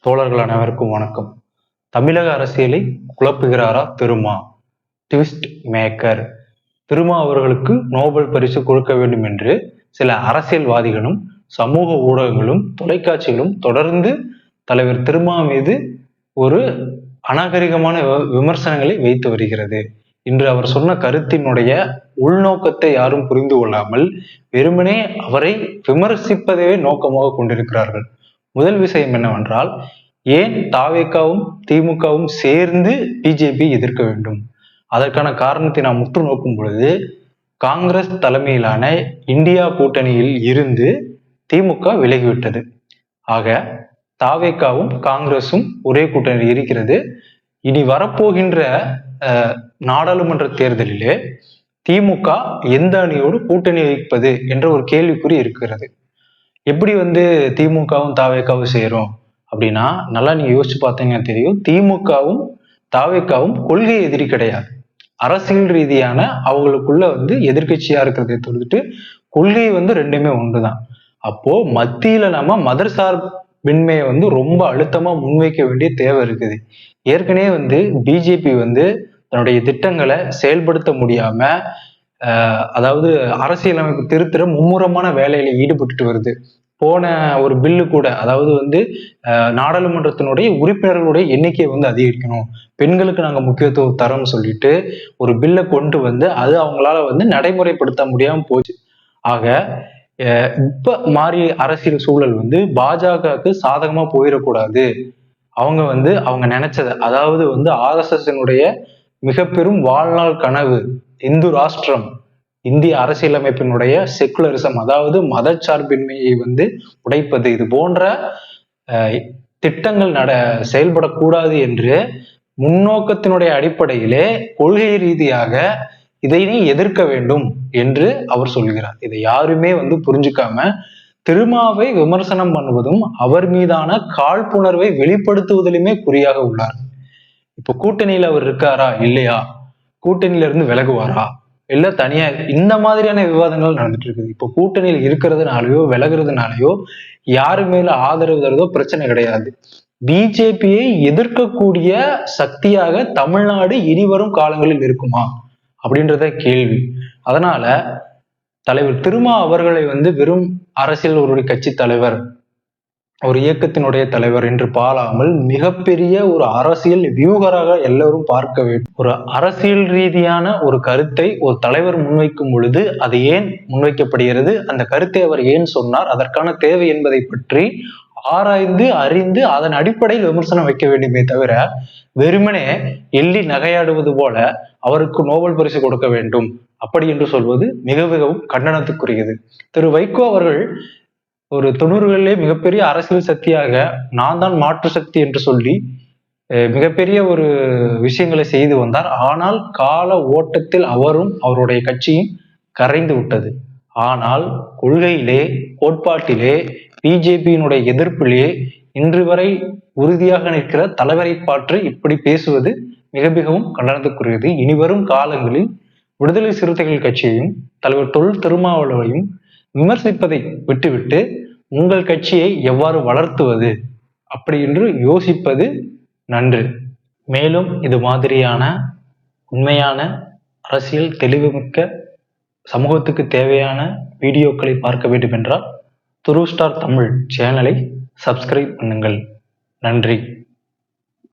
தோழர்கள் அனைவருக்கும் வணக்கம். தமிழக அரசியலை குழப்புகிறாரா திருமா? Twist maker. திருமா அவர்களுக்கு நோபல் பரிசு கொடுக்க வேண்டும் என்று சில அரசியல்வாதிகளும் சமூக ஊடகங்களும் தொலைக்காட்சிகளும் தொடர்ந்து தலைவர் திருமா மீது ஒரு அநாகரிகமான விமர்சனங்களை வைத்து வருகிறது. இன்று அவர் சொன்ன கருத்தினுடைய உள்நோக்கத்தை யாரும் புரிந்து கொள்ளாமல் வெறுமனே அவரை விமர்சிப்பதையே நோக்கமாக கொண்டிருக்கிறார்கள். முதல் விஷயம் என்னவென்றால், ஏன் தாவேகாவும் திமுகவும் சேர்ந்து பிஜேபி எதிர்க்க வேண்டும்? அதற்கான காரணத்தை நாம் உற்று நோக்கும் பொழுது, காங்கிரஸ் தலைமையிலான இந்தியா கூட்டணியில் இருந்து திமுக விலகிவிட்டது. ஆக தாவேகாவும் காங்கிரசும் ஒரே கூட்டணியில் இருக்கிறது. இனி வரப்போகின்ற நாடாளுமன்ற தேர்தலிலே திமுக எந்த அணியோடு கூட்டணி வைப்பது என்ற ஒரு கேள்விக்குறி இருக்கிறது. எப்படி திமுகவும் தாவேகாவும் சேரும் அப்படின்னா, நல்லா நீங்க யோசிச்சு பார்த்தீங்கன்னா தெரியும், திமுகவும் தாவேகாவும் கொள்கை எதிரி கிடையாது. அரசியல் ரீதியான அவங்களுக்குள்ள எதிர்கட்சியா இருக்கிறதை தொழுதுட்டு கொள்கை ரெண்டுமே ஒன்றுதான். அப்போ மத்தியில நம்ம மதர்சார்பின்மையை ரொம்ப அழுத்தமா முன்வைக்க வேண்டிய தேவை இருக்குது. ஏற்கனவே பிஜேபி தன்னுடைய திட்டங்களை செயல்படுத்த முடியாம அதாவது அரசியலமைப்பு திருத்துற மும்முரமான வேலையில ஈடுபட்டு வருது. போன ஒரு பில்லு கூட, அதாவது நாடாளுமன்றத்தினுடைய உறுப்பினர்களுடைய எண்ணிக்கையை அதிகரிக்கணும், பெண்களுக்கு நாங்க முக்கியத்துவம் தரோம்னு சொல்லிட்டு ஒரு பில்லை கொண்டு அது அவங்களால நடைமுறைப்படுத்த முடியாம போச்சு. ஆக இப்ப மாறிய அரசியல் சூழல் பாஜகவுக்கு சாதகமா போயிடக்கூடாது. அவங்க அவங்க நினைச்சத, அதாவது ஆர்எஸ்எஸ்னுடைய மிக பெரும் வாழ்நாள் கனவு இந்து ராஷ்டிரம், இந்திய அரசியலமைப்பினுடைய செக்குலரிசம், அதாவது மதச்சார்பின்மையை உடைப்பது, இது போன்ற திட்டங்கள் செயல்படக்கூடாது என்று முன்னோக்கத்தினுடைய அடிப்படையிலே கொள்கை ரீதியாக இதை எதிர்க்க வேண்டும் என்று அவர் சொல்கிறார். இதை யாருமே புரிஞ்சுக்காம திருமாவை விமர்சனம் பண்ணுவதும் அவர் மீதான காழ்ப்புணர்வை வெளிப்படுத்துவதிலுமே குறியாக உள்ளார். இப்ப கூட்டணியில அவர் இருக்காரா இல்லையா, கூட்டணியில இருந்து விலகுவாரா இல்ல தனியா, இந்த மாதிரியான விவாதங்கள் நடந்துட்டு இருக்குது. இப்போ கூட்டணியில் இருக்கிறதுனாலயோ விலகுறதுனாலயோ யாரு மேல ஆதரவு தருதோ பிரச்சனை கிடையாது. பிஜேபியை எதிர்க்கக்கூடிய சக்தியாக தமிழ்நாடு இனிவரும் காலங்களில் இருக்குமா அப்படின்றத கேள்வி. அதனால தலைவர் திருமா அவர்களை வெறும் அரசியல் ஒரு கட்சி தலைவர், ஒரு இயக்கத்தினுடைய தலைவர் என்று பாராமல் மிகப்பெரிய ஒரு அரசியல் வியூகராக எல்லாரும் பார்க்க வேண்டும். ஒரு அரசியல் ரீதியான ஒரு கருத்தை ஒரு தலைவர் முன்வைக்கும் பொழுது அது ஏன் முன்வைக்கப்படுகிறது, அந்த கருத்தை அவர் ஏன் சொன்னார், அதற்கான தேவை என்பதை பற்றி ஆராய்ந்து அறிந்து அதன் அடிப்படையில் விமர்சனம் வைக்க வேண்டுமே தவிர வெறுமனே எள்ளி நகையாடுவது போல அவருக்கு நோபல் பரிசு கொடுக்க வேண்டும் அப்படி என்று சொல்வது மிகவும் கண்டனத்துக்குரியது. திரு வைகோ அவர்கள் ஒரு 90களிலே மிகப்பெரிய அரசியல் சக்தியாக நான் தான் மாற்று சக்தி என்று சொல்லி மிகப்பெரிய ஒரு விஷயங்களை செய்து வந்தார். ஆனால் கால ஓட்டத்தில் அவரும் அவருடைய கட்சியும் கரைந்து விட்டது. ஆனால் கொள்கையிலே, கோட்பாட்டிலே, பிஜேபியினுடைய எதிர்ப்பிலே இன்று வரை உறுதியாக நிற்கிற தலைவரை பற்றி இப்படி பேசுவது மிகவும் கண்டனத்துக்குரியது. இனிவரும் காலங்களில் விடுதலை சிறுத்தைகள் கட்சியையும் தலைவர் தொல் திருமாவளவையும் விமர்சிப்பதை விட்டுவிட்டு உங்கள் கட்சியை எவ்வாறு வளர்த்துவது அப்படி என்று யோசிப்பது நன்று. மேலும் இது மாதிரியான உண்மையான அரசியல் தெளிவுமிக்க சமூகத்துக்கு தேவையான வீடியோக்களை பார்க்க வேண்டும் என்றால் துருவ் ஸ்டார் தமிழ் சேனலை சப்ஸ்கிரைப் பண்ணுங்கள். நன்றி.